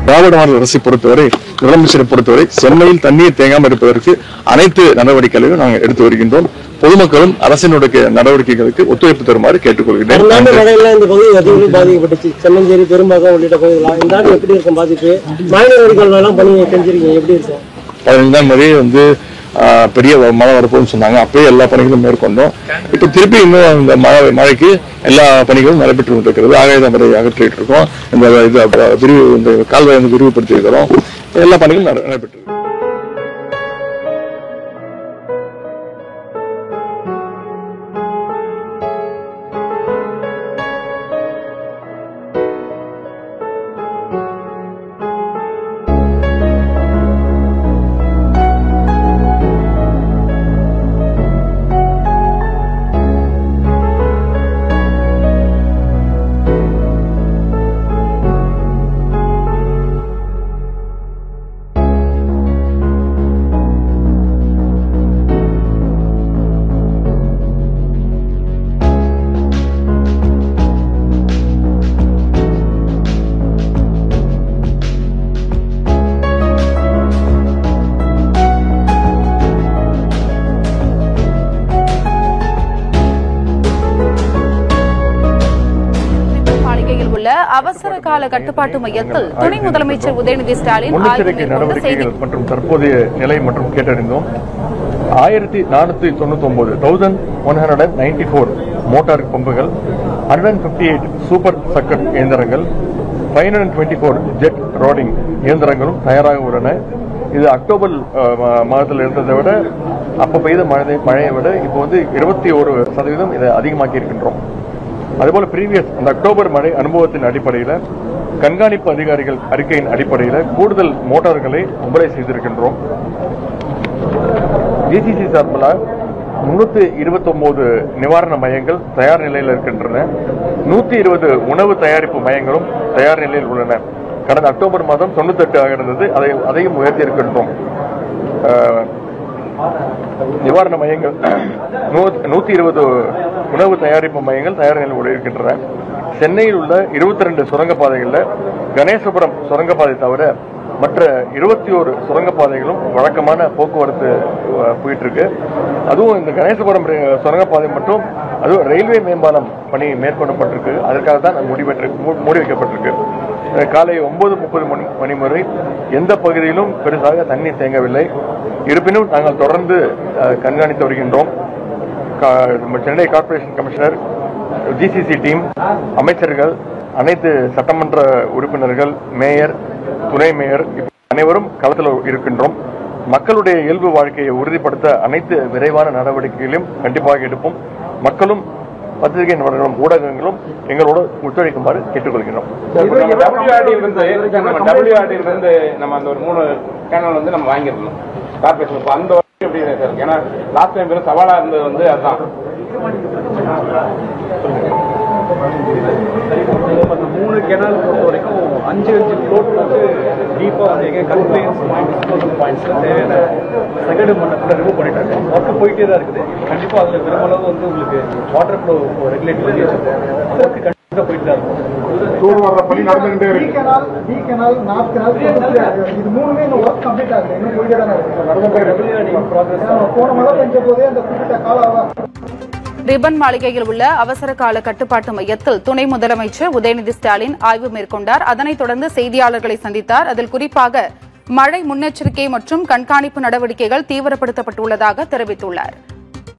திராவிட model அரசை பொறுத்தவரை முதலமைச்சரை பொறுத்தவரை சென்னையில் தண்ணீர் தேங்காமல் இருப்பதற்கு அனைத்து நடவடிக்கைகளையும் நாங்கள் எடுத்து வருகின்றோம். பொதுமக்களும் அரசினுடைய நடவடிக்கைகளுக்கு ஒத்துழைப்பு தருமாறு கேட்டுக்கொள்கிறேன். பாதிக்கப்பட்டுச்சு செம்மஞ்சேரி பெரும்பாக்கம் உள்ளிட்ட பகுதிகள் இந்த ஆண்டு எப்படி இருக்கும் பாதிப்பு? மாநில எல்லாம் பண்ணி செஞ்சிருக்கீங்க, எப்படி இருக்கும்? 15ஆம் தேதி பெரிய மழை வரப்போன்னு சொன்னாங்க. அப்பயே எல்லா பணிகளும் மேற்கொண்டோம். இப்ப திருப்பி இன்னும் இந்த மழைக்கு எல்லா பணிகளும் நடைபெற்று கொண்டிருக்கிறது. ஆகாய முறை அகற்றிட்டு இருக்கோம். இந்த கால்வாய் விரிவுபடுத்தி இருக்கிறோம். எல்லா பணிகளும் நடைபெற்று. அவசர கால கட்டுப்பாட்டு மையத்தில் துணை முதலமைச்சர் உதயநிதி ஸ்டாலின் முன்னெச்சரிக்கை நடவடிக்கைகள் மற்றும் தற்போதைய நிலை மற்றும் கேட்டறிந்தோம். 1499 மோட்டார் பம்புகள், 158 சூப்பர் சக்கர் இயந்திரங்கள், 524 ஜெட் ரோடிங் இயந்திரங்களும் தயாராக உள்ளன. இது அக்டோபர் மாதத்தில் இருந்ததை விட அப்ப பெய்த மழையை விட இப்போ 21% இதை அதிகமாக்கி இருக்கின்றோம். அதுபோல அந்த அக்டோபர் மழை அனுபவத்தின் அடிப்படையில் கண்காணிப்பு அதிகாரிகள் அறிக்கையின் அடிப்படையில் கூடுதல் மோட்டார்களை மும்பை செய்திருக்கின்றோம். ஜிசிசி சார்பில் 329 நிவாரண மையங்கள் தயார் நிலையில் இருக்கின்றன. 120 உணவு தயாரிப்பு மையங்களும் தயார் நிலையில் உள்ளன. கடந்த அக்டோபர் மாதம் 98 ஆக இருந்தது. அதையும் உயர்த்தி இருக்கின்றோம். நிவாரண மையங்கள் 120 உணவு தயாரிப்பு மையங்கள் தயார் நிலையில் இருக்கின்றன. சென்னையில் உள்ள 22 சுரங்கப்பாதைகளில் கணேசபுரம் சுரங்கப்பாதை தவிர மற்ற 21 சுரங்கப்பாதைகளும் வழக்கமான போக்குவரத்து போயிட்டு இருக்கு. அதுவும் இந்த கணேசபுரம் சுரங்கப்பாதை மட்டும் அதுவும் ரயில்வே மேம்பாலம் பணி மேற்கொள்ளப்பட்டிருக்கு. அதற்காக தான் மூடி வைக்கப்பட்டிருக்கு. காலை 9:30 மணி வரை எந்த பகுதியிலும் பெருசாக தண்ணீர் தேங்கவில்லை. இருப்பினும் நாங்கள் தொடர்ந்து கண்காணித்து வருகின்றோம். Chennai corporation commissioner, GCC team, அமைச்சர்கள், அனைத்து சட்டமன்ற உறுப்பினர்கள், மேயர், துணை மேயர் அனைவரும் களத்தில் இருக்கின்றோம். மக்களுடைய இயல்பு வாழ்க்கையை உறுதிப்படுத்த அனைத்து விரைவான நடவடிக்கைகளையும் கண்டிப்பாக எடுப்போம். மக்களும் பத்திரிகை நிறுவனங்களும் ஊடகங்களும் எங்களோட ஒத்துழைக்குமாறு கேட்டுக்கொள்கிறோம். நம்ம அந்த ஒரு 3 கேனல் நம்ம வாங்கிருக்கோம் கார்பரேஷன். அந்த எப்படி சார்? ஏன்னா லாஸ்ட் டைம் பெரும் சவாலா இருந்தது அதுதான். அந்த 3 கெனால் பொறுத்த வரைக்கும் 5 ஃப்ளோட் டீப்பாக எங்க கன்ஃபைன்ஸ் பாயிண்ட்ஸ்ல தேவையான சகடு மண்ணை ரிமூவ் பண்ணிட்டாங்க. ஒர்க் போயிட்டே தான் இருக்குது. கண்டிப்பாக அதில் பெருமளவு உங்களுக்கு வாட்டர் ஃப்ளோ ரெகுலேட் பண்ணி வச்சிருக்கோம். ஒர்க் கண்டிப்பாக போயிட்டு தான் இருக்கும். ரிப்பன் மாளிகையில் உள்ள அவசர கால கட்டுப்பாட்டு மையத்தில் துணை முதலமைச்சர் உதயநிதி ஸ்டாலின் ஆய்வு மேற்கொண்டார். அதனைத் தொடர்ந்து செய்தியாளர்களை சந்தித்தார். அதில் குறிப்பாக மழை முன்னெச்சரிக்கை மற்றும் கண்காணிப்பு நடவடிக்கைகள் தீவிரப்படுத்தப்பட்டுள்ளதாக தெரிவித்துள்ளார்.